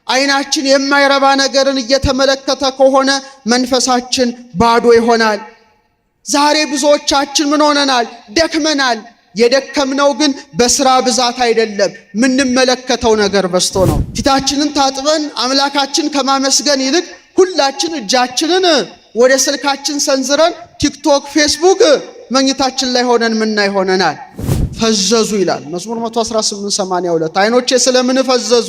አይናችን የማይረባ ነገርን እየተመለከተ ከሆነ መንፈሳችን ባዶ ይሆናል። ዛሬ ብዙዎቻችን ምን ሆነናል? ደክመናል። የደከምነው ግን በስራ ብዛት አይደለም፣ ምንመለከተው ነገር በዝቶ ነው። ፊታችንን ታጥበን አምላካችን ከማመስገን ይልቅ ሁላችን እጃችንን ወደ ስልካችን ሰንዝረን ቲክቶክ፣ ፌስቡክ መኝታችን ላይ ሆነን ምናይ ሆነናል። ፈዘዙ ይላል መዝሙር 118:82 አይኖቼ ስለምን ፈዘዙ?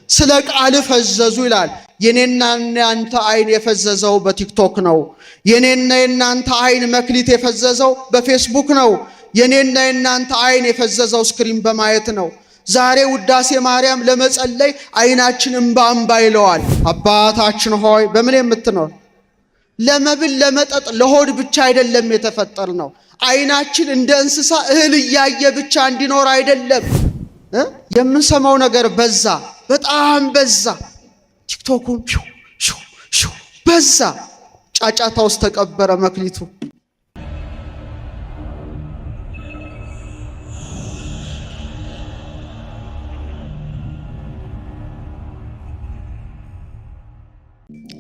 ስለ ቃል ፈዘዙ ይላል። የኔና የናንተ አይን የፈዘዘው በቲክቶክ ነው። የኔና የናንተ አይን መክሊት የፈዘዘው በፌስቡክ ነው። የኔና የናንተ አይን የፈዘዘው ስክሪን በማየት ነው። ዛሬ ውዳሴ ማርያም ለመጸለይ አይናችን እንባ እንባ ይለዋል። አባታችን ሆይ በምን የምትኖር ለመብል ለመጠጥ ለሆድ ብቻ አይደለም የተፈጠር ነው። አይናችን እንደ እንስሳ እህል እያየ ብቻ እንዲኖር አይደለም። የምንሰማው ነገር በዛ፣ በጣም በዛ። ቲክቶኩን በዛ፣ ጫጫታ ውስጥ ተቀበረ መክሊቱ።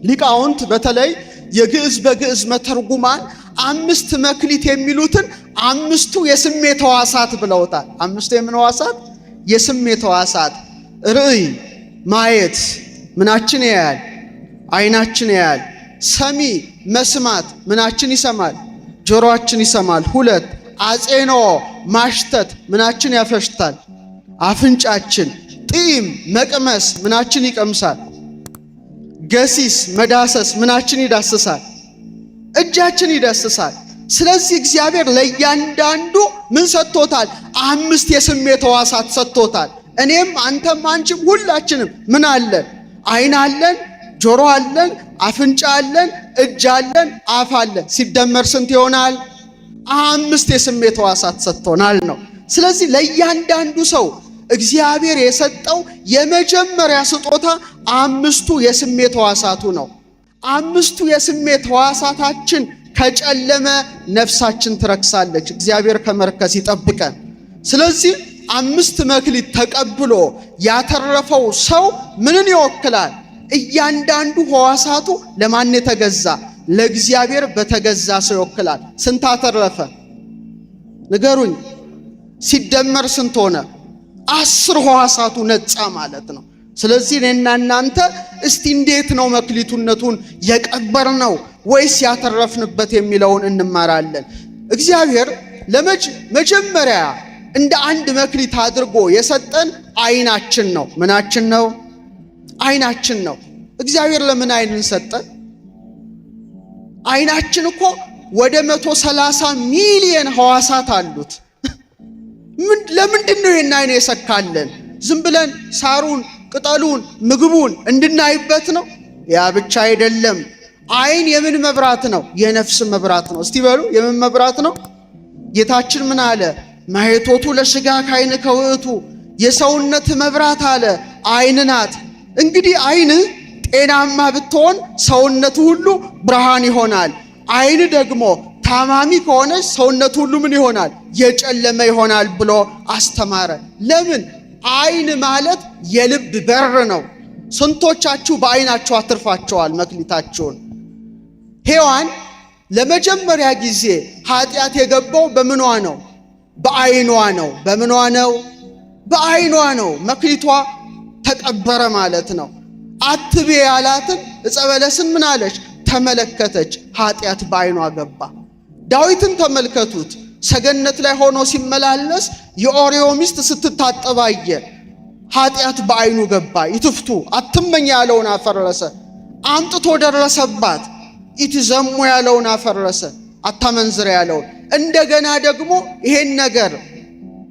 ሊቃውንት በተለይ የግዕዝ በግዕዝ መተርጉማን 5 መክሊት የሚሉትን 5ቱ የስሜት ሕዋሳት ብለውታል። 5ቱ የምን ሕዋሳት? የስሜት ሕዋሳት። ርዕይ ማየት ምናችን ያያል? አይናችን ያያል። ሰሚ መስማት ምናችን ይሰማል? ጆሮአችን ይሰማል። 2 አጼኖ ማሽተት ምናችን ያፈሽታል? አፍንጫችን። ጢም መቅመስ ምናችን ይቀምሳል? ገሲስ መዳሰስ ምናችን ይዳስሳል? እጃችን ይዳስሳል። ስለዚህ እግዚአብሔር ለእያንዳንዱ ምን ሰጥቶታል? 5 የስሜት ሕዋሳት ሰጥቶታል። እኔም አንተም አንቺም ሁላችንም ምን አለን? አይን አለን፣ ጆሮ አለን፣ አፍንጫ አለን፣ እጅ አለን፣ አፍ አለን። ሲደመር ስንት ይሆናል? 5 የስሜት ሕዋሳት ሰጥቶናል ነው። ስለዚህ ለእያንዳንዱ ሰው እግዚአብሔር የሰጠው የመጀመሪያ ስጦታ 5ቱ የስሜት ሕዋሳቱ ነው። 5ቱ የስሜት ሕዋሳታችን ከጨለመ ነፍሳችን ትረክሳለች። እግዚአብሔር ከመርከስ ይጠብቀን። ስለዚህ 5 መክሊት ተቀብሎ ያተረፈው ሰው ምንን ይወክላል? እያንዳንዱ ሕዋሳቱ ለማን የተገዛ? ለእግዚአብሔር በተገዛ ሰው ይወክላል። ስንት አተረፈ? ንገሩኝ። ሲደመር ስንት ሆነ? 10 ሕዋሳቱ ነፃ ማለት ነው። ስለዚህ እኔና እናንተ እስቲ እንዴት ነው መክሊቱነቱን የቀበርነው ወይስ ያተረፍንበት የሚለውን እንማራለን። እግዚአብሔር ለመጀመሪያ እንደ አንድ መክሊት አድርጎ የሰጠን አይናችን ነው። ምናችን ነው? አይናችን ነው። እግዚአብሔር ለምን አይንን ሰጠን? አይናችን እኮ ወደ 130 ሚሊዮን ሕዋሳት አሉት። ለምንድን ነው ይህን አይን የሰካለን? ዝም ብለን ሳሩን፣ ቅጠሉን፣ ምግቡን እንድናይበት ነው? ያ ብቻ አይደለም። አይን የምን መብራት ነው? የነፍስ መብራት ነው። እስቲ በሉ የምን መብራት ነው? ጌታችን ምን አለ? ማየቶቱ ለሥጋ ካይን ከውእቱ፣ የሰውነት መብራት አለ አይን ናት። እንግዲህ አይን ጤናማ ብትሆን ሰውነቱ ሁሉ ብርሃን ይሆናል። አይን ደግሞ ታማሚ ከሆነ ሰውነቱ ሁሉ ምን ይሆናል? የጨለመ ይሆናል ብሎ አስተማረ። ለምን? አይን ማለት የልብ በር ነው። ስንቶቻችሁ በአይናችሁ አትርፋቸዋል መክሊታችሁን? ሔዋን ለመጀመሪያ ጊዜ ኃጢአት የገባው በምኗ ነው? በአይኗ ነው። በምኗ ነው? በአይኗ ነው። መክሊቷ ተቀበረ ማለት ነው። አትቤ ያላትን ዕፀ በለስን ምን አለች? ተመለከተች። ኃጢአት በአይኗ ገባ። ዳዊትን ተመልከቱት። ሰገነት ላይ ሆኖ ሲመላለስ የኦርዮ ሚስት ስትታጠብ አየ። ኃጢአት በአይኑ ገባ። ይትፍቱ አትመኝ ያለውን አፈረሰ። አምጥቶ ደረሰባት። ኢትዘሙ ያለውን አፈረሰ። አታመንዝር ያለውን። እንደገና ደግሞ ይሄን ነገር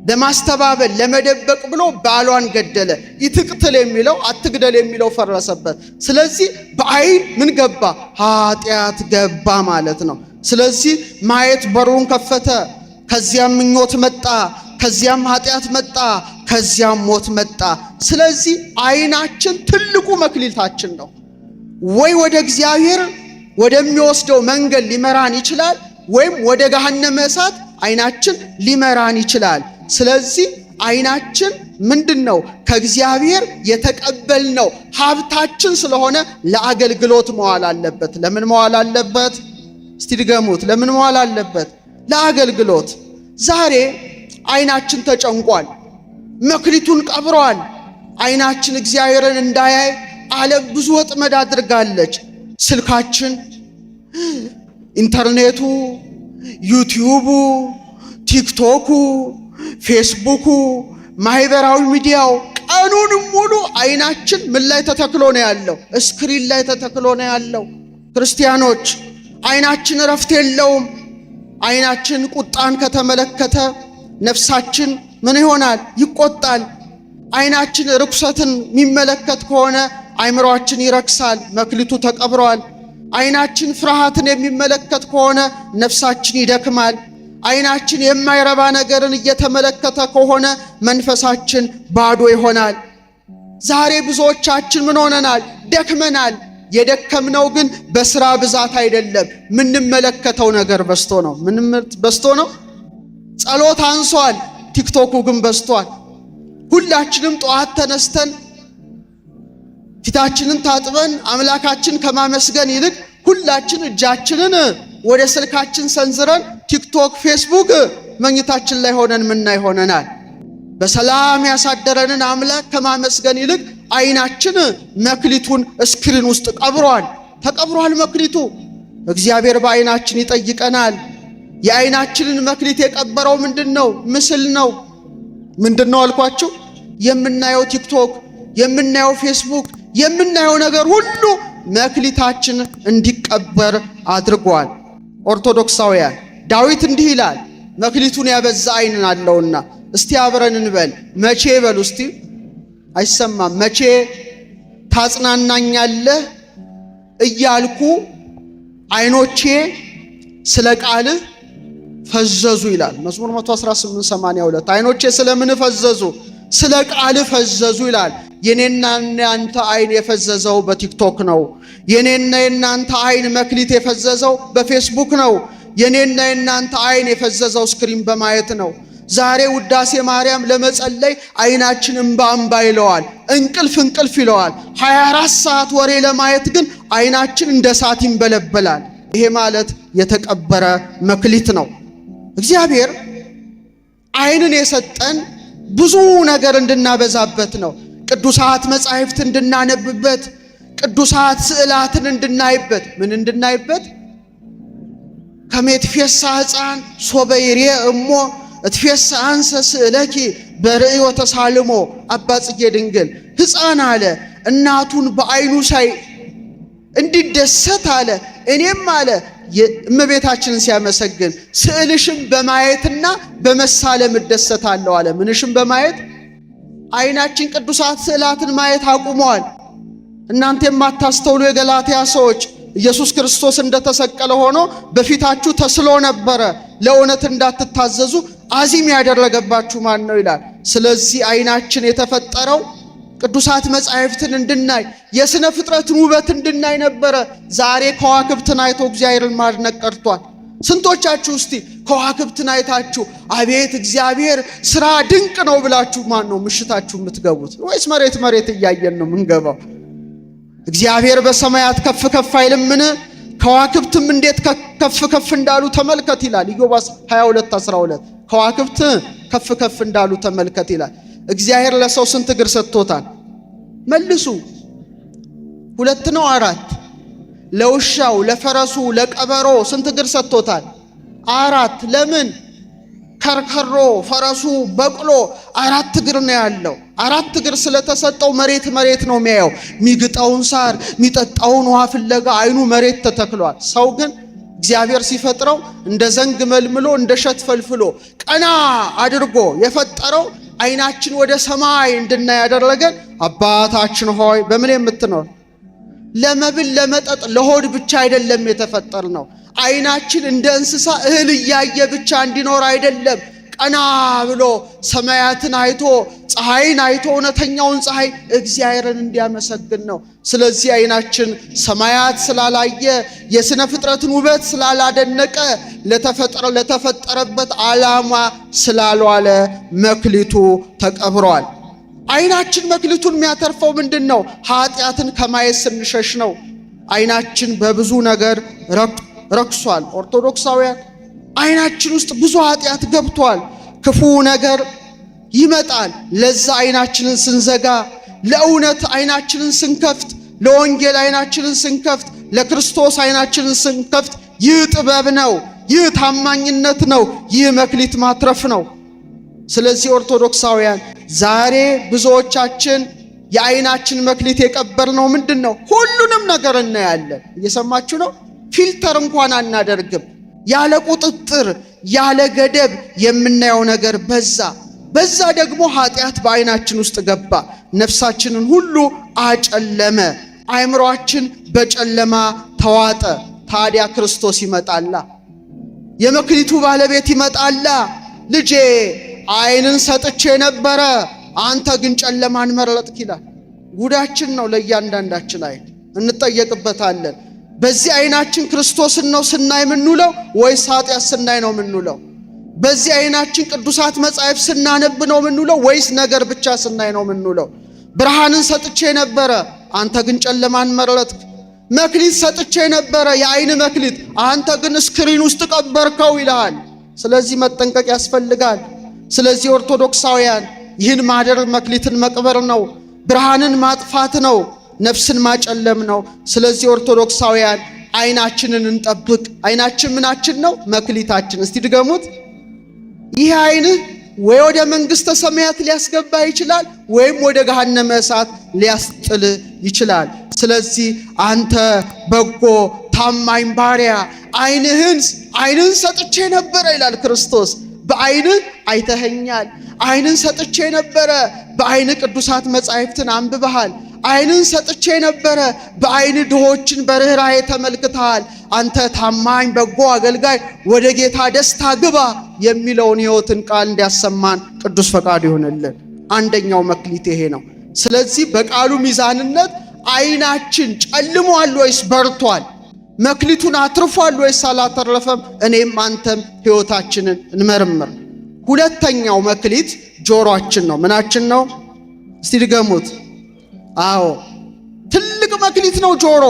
ለማስተባበል ለመደበቅ ብሎ ባሏን ገደለ። ይትቅትል የሚለው አትግደል የሚለው ፈረሰበት። ስለዚህ በአይን ምን ገባ? ኃጢአት ገባ ማለት ነው። ስለዚህ ማየት በሩን ከፈተ። ከዚያም ምኞት መጣ፣ ከዚያም ኃጢአት መጣ፣ ከዚያም ሞት መጣ። ስለዚህ አይናችን ትልቁ መክሊታችን ነው። ወይ ወደ እግዚአብሔር ወደሚወስደው መንገድ ሊመራን ይችላል፣ ወይም ወደ ገሃነመ እሳት አይናችን ሊመራን ይችላል። ስለዚህ አይናችን ምንድነው? ከእግዚአብሔር የተቀበልነው ሀብታችን ስለሆነ ለአገልግሎት መዋል አለበት። ለምን መዋል አለበት? እስቲ ድገሙት። ለምን መዋል አለበት? ለአገልግሎት። ዛሬ አይናችን ተጨንቋል፣ መክሊቱን ቀብሯል። አይናችን እግዚአብሔርን እንዳያይ ዓለም ብዙ ወጥመድ አድርጋለች። ስልካችን፣ ኢንተርኔቱ፣ ዩቲዩቡ፣ ቲክቶኩ፣ ፌስቡኩ፣ ማህበራዊ ሚዲያው ቀኑን ሙሉ አይናችን ምን ላይ ተተክሎ ነው ያለው? ስክሪን ላይ ተተክሎ ነው ያለው። ክርስቲያኖች አይናችን እረፍት የለውም። አይናችን ቁጣን ከተመለከተ ነፍሳችን ምን ይሆናል? ይቆጣል። አይናችን ርኩሰትን የሚመለከት ከሆነ አይምሮአችን ይረክሳል፣ መክሊቱ ተቀብሯል። አይናችን ፍርሃትን የሚመለከት ከሆነ ነፍሳችን ይደክማል። አይናችን የማይረባ ነገርን እየተመለከተ ከሆነ መንፈሳችን ባዶ ይሆናል። ዛሬ ብዙዎቻችን ምን ሆነናል? ደክመናል። የደከምነው ግን በስራ ብዛት አይደለም፣ ምንመለከተው ነገር በስቶ ነው። ምን በስቶ ነው? ጸሎት አንሷል፣ ቲክቶኩ ግን በስቷል። ሁላችንም ጠዋት ተነስተን ፊታችንን ታጥበን አምላካችን ከማመስገን ይልቅ ሁላችን እጃችንን ወደ ስልካችን ሰንዝረን ቲክቶክ፣ ፌስቡክ መኝታችን ላይ ሆነን ምናይ ሆነናል። በሰላም ያሳደረንን አምላክ ከማመስገን ይልቅ አይናችን መክሊቱን ስክሪን ውስጥ ተቀብሯል መክሊቱ። እግዚአብሔር በአይናችን ይጠይቀናል። የአይናችንን መክሊት የቀበረው ምንድነው? ምስል ነው። ምንድነው አልኳችሁ? የምናየው ቲክቶክ፣ የምናየው ፌስቡክ፣ የምናየው ነገር ሁሉ መክሊታችን እንዲቀበር አድርጓል። ኦርቶዶክሳውያን ዳዊት እንዲህ ይላል፣ መክሊቱን ያበዛ አይን አለውና። እስቲ አብረን እንበል። መቼ በሉ እስቲ። አይሰማም። መቼ ታጽናናኛለህ እያልኩ አይኖቼ ስለ ቃልህ ፈዘዙ ይላል መዝሙር 118:82 አይኖቼ ስለምን ፈዘዙ? ስለ ቃልህ ፈዘዙ ይላል። የኔና የናንተ አይን የፈዘዘው በቲክቶክ ነው። የኔና የናንተ አይን መክሊት የፈዘዘው በፌስቡክ ነው። የኔና የናንተ አይን የፈዘዘው ስክሪን በማየት ነው። ዛሬ ውዳሴ ማርያም ለመጸለይ አይናችን እንባ ይለዋል፣ እንቅልፍ ይለዋል። 24 ሰዓት ወሬ ለማየት ግን አይናችን እንደ እሳት ይንበለበላል። ይሄ ማለት የተቀበረ መክሊት ነው። እግዚአብሔር አይንን የሰጠን ብዙ ነገር እንድናበዛበት ነው። ቅዱሳት መጻሕፍት እንድናነብበት፣ ቅዱሳት ስዕላትን እንድናይበት። ምን እንድናይበት? ከመትፌሳ ሕፃን ሶበ ይሬ እሞ እትፌሳ አንሰ ስዕለኪ በርእዮ ተሳልሞ። አባ ጽጌ ድንግል ሕፃን አለ እናቱን በአይኑ ሳይ እንዲደሰት አለ። እኔም አለ እመቤታችንን ሲያመሰግን ስዕልሽም በማየትና በመሳለም እደሰታለሁ አለ። ምንሽም በማየት አይናችን ቅዱሳት ስዕላትን ማየት አቁመዋል። እናንተ የማታስተውሉ የገላትያ ሰዎች ኢየሱስ ክርስቶስ እንደተሰቀለ ሆኖ በፊታችሁ ተስሎ ነበረ፣ ለእውነት እንዳትታዘዙ አዚም ያደረገባችሁ ማን ነው ይላል። ስለዚህ አይናችን የተፈጠረው ቅዱሳት መጻሕፍትን እንድናይ፣ የሥነ ፍጥረትን ውበት እንድናይ ነበረ። ዛሬ ከዋክብትን አይቶ እግዚአብሔርን ማድነቅ ቀርቷል። ስንቶቻችሁ እስቲ ከዋክብትን አይታችሁ አቤት እግዚአብሔር ስራ ድንቅ ነው ብላችሁ ማን ነው ምሽታችሁ የምትገቡት? ወይስ መሬት እያየን ነው የምንገባው? እግዚአብሔር በሰማያት ከፍ ከፍ አይልምን? ከዋክብትም እንዴት ከፍ እንዳሉ ተመልከት ይላል ኢዮብ 22:12 ከዋክብት ከፍ እንዳሉ ተመልከት ይላል። እግዚአብሔር ለሰው ስንት እግር ሰጥቶታል? መልሱ። 2 ነው 4? ለውሻው፣ ለፈረሱ፣ ለቀበሮ ስንት እግር ሰጥቶታል? 4። ለምን? ከርከሮ፣ ፈረሱ፣ በቅሎ 4 እግር ነው ያለው። 4 እግር ስለተሰጠው መሬት ነው የሚያየው። ሚግጣውን ሳር ሚጠጣውን ውሃ ፍለጋ አይኑ መሬት ተተክሏል። ሰው ግን እግዚአብሔር ሲፈጥረው እንደ ዘንግ መልምሎ እንደ ሸት ፈልፍሎ ቀና አድርጎ የፈጠረው አይናችን ወደ ሰማይ እንድናይ ያደረገን አባታችን ሆይ በምን የምትኖር ለመብል ለመጠጥ ለሆድ ብቻ አይደለም የተፈጠር ነው። አይናችን እንደ እንስሳ እህል እያየ ብቻ እንዲኖር አይደለም። ቀና ብሎ ሰማያትን አይቶ ፀሐይን አይቶ እውነተኛውን ፀሐይ እግዚአብሔርን እንዲያመሰግን ነው። ስለዚህ ዓይናችን ሰማያት ስላላየ የሥነ ፍጥረትን ውበት ስላላደነቀ ለተፈጠረበት ዓላማ ስላልዋለ መክሊቱ ተቀብሯል። ዓይናችን መክሊቱን የሚያተርፈው ምንድን ነው? ኃጢአትን ከማየት ስንሸሽ ነው። ዓይናችን በብዙ ነገር ረክሷል። ኦርቶዶክሳውያን ዓይናችን ውስጥ ብዙ ኃጢአት ገብቷል። ክፉ ነገር ይመጣል። ለዛ ዓይናችንን ስንዘጋ፣ ለእውነት ዓይናችንን ስንከፍት፣ ለወንጌል ዓይናችንን ስንከፍት፣ ለክርስቶስ ዓይናችንን ስንከፍት፣ ይህ ጥበብ ነው፣ ይህ ታማኝነት ነው፣ ይህ መክሊት ማትረፍ ነው። ስለዚህ ኦርቶዶክሳውያን ዛሬ ብዙዎቻችን የዓይናችን መክሊት የቀበርነው ምንድን ነው? ሁሉንም ነገር እናያለን። እየሰማችሁ ነው? ፊልተር እንኳን አናደርግም። ያለ ቁጥጥር ያለ ገደብ የምናየው ነገር በዛ ደግሞ ኃጢአት በዓይናችን ውስጥ ገባ። ነፍሳችንን ሁሉ አጨለመ። አእምሮአችን በጨለማ ተዋጠ። ታዲያ ክርስቶስ ይመጣላ፣ የመክሊቱ ባለቤት ይመጣላ። ልጄ ዓይንን ሰጥቼ ነበረ፣ አንተ ግን ጨለማን መረጥክ ይላል። ጉዳችን ነው። ለእያንዳንዳችን ዓይን እንጠየቅበታለን። በዚህ ዓይናችን ክርስቶስን ነው ስናይ የምንውለው ወይስ ኃጢአት ስናይ ነው የምንውለው? በዚህ ዓይናችን ቅዱሳት መጻሕፍት ስናነብ ነው የምንውለው ወይስ ነገር ብቻ ስናይ ነው የምንውለው? ብርሃንን ሰጥቼ ነበረ፣ አንተ ግን ጨለማን መረጥክ። መክሊት ሰጥቼ ነበረ፣ የዓይን መክሊት፣ አንተ ግን ስክሪን ውስጥ ቀበርከው ይልሃል። ስለዚህ መጠንቀቅ ያስፈልጋል። ስለዚህ ኦርቶዶክሳውያን ይህን ማደር መክሊትን መቅበር ነው፣ ብርሃንን ማጥፋት ነው፣ ነፍስን ማጨለም ነው። ስለዚህ ኦርቶዶክሳውያን ዓይናችንን እንጠብቅ። ዓይናችን ምናችን ነው? መክሊታችን። እስቲ ድገሙት። ይህ ዓይንህ ወይ ወደ መንግሥተ ሰማያት ሊያስገባ ይችላል ወይም ወደ ገሃነመ እሳት ሊያስጥል ይችላል። ስለዚህ አንተ በጎ ታማኝ ባሪያ ዓይንህን ሰጥቼ ነበረ ይላል ክርስቶስ። በዓይንህ አይተኸኛል። ዓይንን ሰጥቼ ነበረ፣ በዓይን ቅዱሳት መጻሕፍትን አንብበሃል። ዓይንን ሰጥቼ ነበረ፣ በዓይን ድሆችን በርኅራኄ ተመልክተሃል። አንተ ታማኝ በጎ አገልጋይ ወደ ጌታ ደስታ ግባ የሚለውን ሕይወትን ቃል እንዲያሰማን ቅዱስ ፈቃድ ይሆንልን። አንደኛው መክሊት ይሄ ነው። ስለዚህ በቃሉ ሚዛንነት ዓይናችን ጨልሟል ወይስ በርቷል? መክሊቱን አትርፏል ወይስ አላተረፈም? እኔም አንተም ሕይወታችንን እንመርምር። ሁለተኛው መክሊት ጆሮአችን ነው። ምናችን ነው? እስቲ ድገሙት። አዎ ትልቅ መክሊት ነው ጆሮ።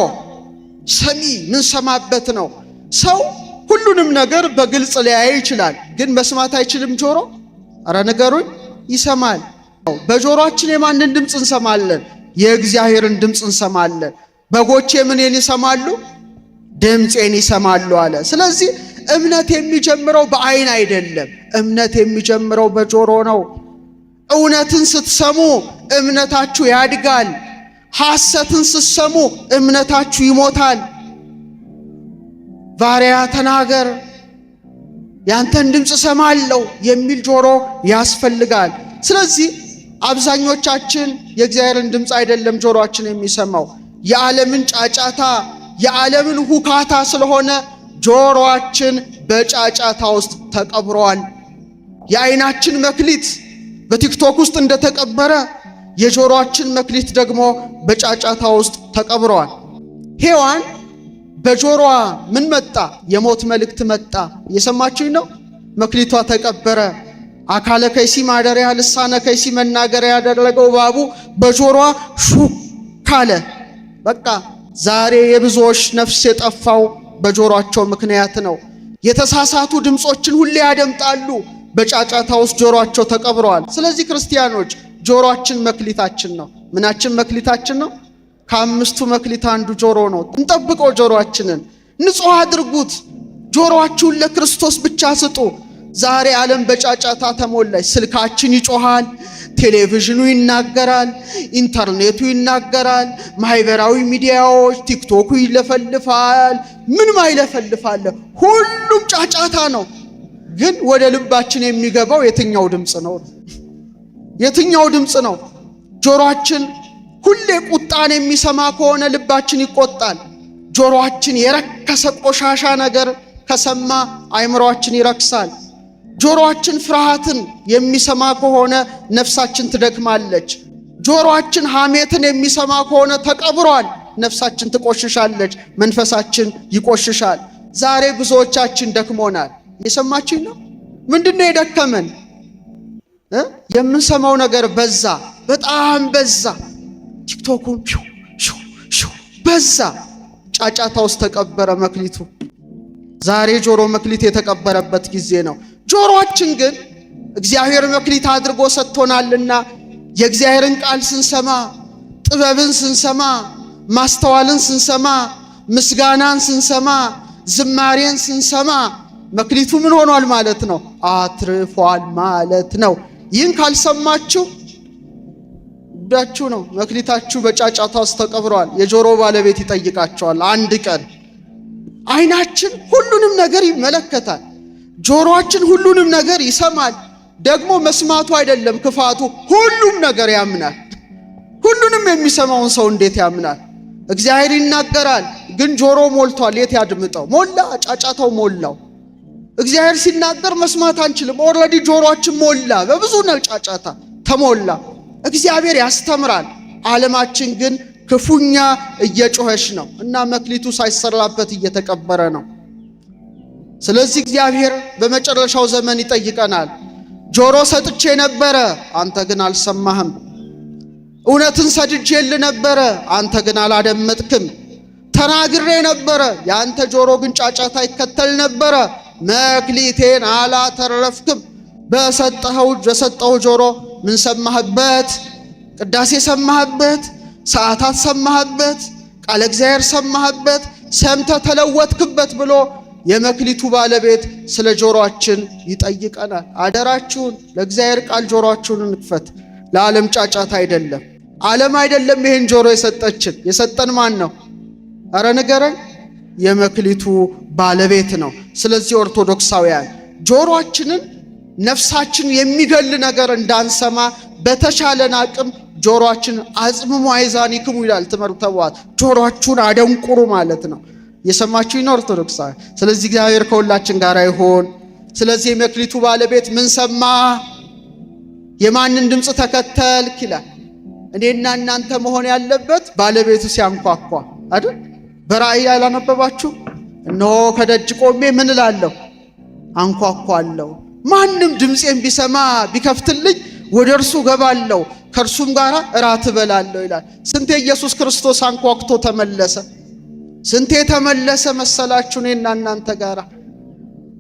ሰሚ ምን ሰማበት ነው። ሰው ሁሉንም ነገር በግልጽ ሊያይ ይችላል፣ ግን መስማት አይችልም ጆሮ? አረ ንገሩኝ። ይሰማል። በጆሮአችን የማንን ድምፅ እንሰማለን? የእግዚአብሔርን ድምፅ እንሰማለን። በጎቼ ምንን ይሰማሉ? ድምፄን ይሰማሉ አለ። ስለዚህ እምነት የሚጀምረው በዓይን አይደለም። እምነት የሚጀምረው በጆሮ ነው። እውነትን ስትሰሙ እምነታችሁ ያድጋል። ሐሰትን ስትሰሙ እምነታችሁ ይሞታል። ባሪያ ተናገር፣ ያንተን ድምፅ ሰማለሁ የሚል ጆሮ ያስፈልጋል። ስለዚህ አብዛኞቻችን የእግዚአብሔርን ድምፅ አይደለም ጆሮአችን የሚሰማው፣ የዓለምን ጫጫታ የዓለምን ሁካታ ስለሆነ ጆሮአችን በጫጫታ ውስጥ ተቀብሯል። የዓይናችን መክሊት በቲክቶክ ውስጥ እንደተቀበረ የጆሮአችን መክሊት ደግሞ በጫጫታ ውስጥ ተቀብሯል። ሔዋን በጆሮዋ ምን መጣ? የሞት መልእክት መጣ። እየሰማችሁኝ ነው? መክሊቷ ተቀበረ። አካለ ከይሲ ማደሪያ ልሳነ ከይሲ መናገሪያ ያደረገው እባቡ በጆሮዋ ሹክ አለ። በቃ ዛሬ የብዙዎች ነፍስ የጠፋው በጆሮአቸው ምክንያት ነው። የተሳሳቱ ድምጾችን ሁሌ ያደምጣሉ። በጫጫታ ውስጥ ጆሮአቸው ተቀብረዋል። ስለዚህ ክርስቲያኖች ጆሮአችን መክሊታችን ነው። ምናችን መክሊታችን ነው? ከአምስቱ መክሊት አንዱ ጆሮ ነው። እንጠብቀው። ጆሮአችንን ንጹሕ አድርጉት። ጆሮአችሁን ለክርስቶስ ብቻ ስጡ። ዛሬ ዓለም በጫጫታ ተሞላች። ስልካችን ይጮሃል፣ ቴሌቪዥኑ ይናገራል፣ ኢንተርኔቱ ይናገራል፣ ማህበራዊ ሚዲያዎች ቲክቶኩ ይለፈልፋል። ምን ማይለፈልፋለ? ሁሉም ጫጫታ ነው። ግን ወደ ልባችን የሚገባው የትኛው ድምፅ ነው? የትኛው ድምፅ ነው? ጆሮአችን ሁሌ ቁጣን የሚሰማ ከሆነ ልባችን ይቆጣል። ጆሮአችን የረከሰ ቆሻሻ ነገር ከሰማ አእምሮአችን ይረክሳል። ጆሮአችን ፍርሃትን የሚሰማ ከሆነ ነፍሳችን ትደክማለች። ጆሮአችን ሐሜትን የሚሰማ ከሆነ ተቀብሯል፣ ነፍሳችን ትቆሽሻለች፣ መንፈሳችን ይቆሽሻል። ዛሬ ብዙዎቻችን ደክሞናል። የሰማችኝ ነው? ምንድነው የደከመን? የምንሰማው ነገር በዛ፣ በጣም በዛ። ቲክቶኩን በዛ። ጫጫታ ውስጥ ተቀበረ መክሊቱ። ዛሬ ጆሮ መክሊት የተቀበረበት ጊዜ ነው። ጆሮአችን ግን እግዚአብሔር መክሊት አድርጎ ሰጥቶናልና የእግዚአብሔርን ቃል ስንሰማ፣ ጥበብን ስንሰማ፣ ማስተዋልን ስንሰማ፣ ምስጋናን ስንሰማ፣ ዝማሬን ስንሰማ መክሊቱ ምን ሆኗል ማለት ነው? አትርፏል ማለት ነው። ይህን ካልሰማችሁ ጉዳችሁ ነው። መክሊታችሁ በጫጫታ ውስጥ ተቀብሯል። የጆሮ ባለቤት ይጠይቃቸዋል አንድ ቀን። ዓይናችን ሁሉንም ነገር ይመለከታል። ጆሮአችን ሁሉንም ነገር ይሰማል። ደግሞ መስማቱ አይደለም ክፋቱ፣ ሁሉም ነገር ያምናል። ሁሉንም የሚሰማውን ሰው እንዴት ያምናል? እግዚአብሔር ይናገራል፣ ግን ጆሮ ሞልቷል። የት ያድምጠው? ሞላ፣ ጫጫታው ሞላው። እግዚአብሔር ሲናገር መስማት አንችልም። ኦልሬዲ ጆሮአችን ሞላ፣ በብዙ ጫጫታ ተሞላ። እግዚአብሔር ያስተምራል፣ ዓለማችን ግን ክፉኛ እየጮኸች ነው እና መክሊቱ ሳይሰራበት እየተቀበረ ነው። ስለዚህ እግዚአብሔር በመጨረሻው ዘመን ይጠይቀናል። ጆሮ ሰጥቼ ነበረ፣ አንተ ግን አልሰማህም። እውነትን ሰድጄልህ ነበረ፣ አንተ ግን አላደመጥክም። ተናግሬ ነበረ፣ የአንተ ጆሮ ግን ጫጫታ ይከተል ነበረ። መክሊቴን አላተረፍክም። በሰጠኸው ጆሮ ምን ሰማህበት? ቅዳሴ ሰማህበት፣ ሰዓታት ሰማህበት፣ ቃለ እግዚአብሔር ሰማህበት፣ ሰምተህ ተለወጥክበት ብሎ የመክሊቱ ባለቤት ስለ ጆሮአችን ይጠይቀናል። አደራችሁን ለእግዚአብሔር ቃል ጆሮአችሁን እንክፈት። ለዓለም ጫጫታ አይደለም። ዓለም አይደለም ይሄን ጆሮ የሰጠን ማን ነው? አረ ንገረን። የመክሊቱ ባለቤት ነው። ስለዚህ ኦርቶዶክሳውያን ጆሮአችንን ነፍሳችን የሚገል ነገር እንዳንሰማ በተሻለን አቅም ጆሮአችን አጽምሙ አይዛኒክሙ ይላል ትምህርተ ኅቡዓት። ጆሮአችሁን አደንቁሩ ማለት ነው። የሰማችሁ ነው ኦርቶዶክሳውያን። ስለዚህ እግዚአብሔር ከሁላችን ጋር ይሁን። ስለዚህ የመክሊቱ ባለቤት ምን ሰማ? የማንን ድምፅ ተከተልክ ይላል። እኔና እናንተ መሆን ያለበት ባለቤቱ ሲያንኳኳ አይደል? በራእይ ያላነበባችሁ? እነሆ ከደጅ ቆሜ ምን እላለሁ? አንኳኳለሁ። ማንም ድምፄን ቢሰማ ቢከፍትልኝ ወደ እርሱ ገባለሁ፣ ከእርሱም ጋር እራት እበላለሁ ይላል። ስንቴ ኢየሱስ ክርስቶስ አንኳኩቶ ተመለሰ? ስንቴ ተመለሰ መሰላችሁ? እኔና እናንተ ጋር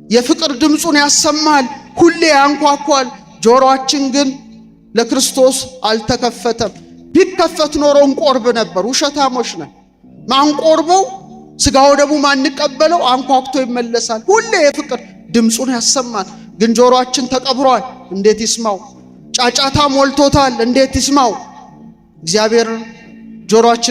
የፍቅር ድምፁን ያሰማል፣ ሁሌ ያንኳኳል። ጆሮአችን ግን ለክርስቶስ አልተከፈተም። ቢከፈት ኖሮ እንቆርብ ነበር። ውሸታሞች ነን። ማንቆርበው ስጋው ደግሞ ማንቀበለው አንኳኩቶ ይመለሳል። ሁሌ የፍቅር ድምፁን ያሰማል። ግን ጆሮአችን ተቀብሯል። እንዴት ይስማው? ጫጫታ ሞልቶታል። እንዴት ይስማው? እግዚአብሔር ጆሮአችን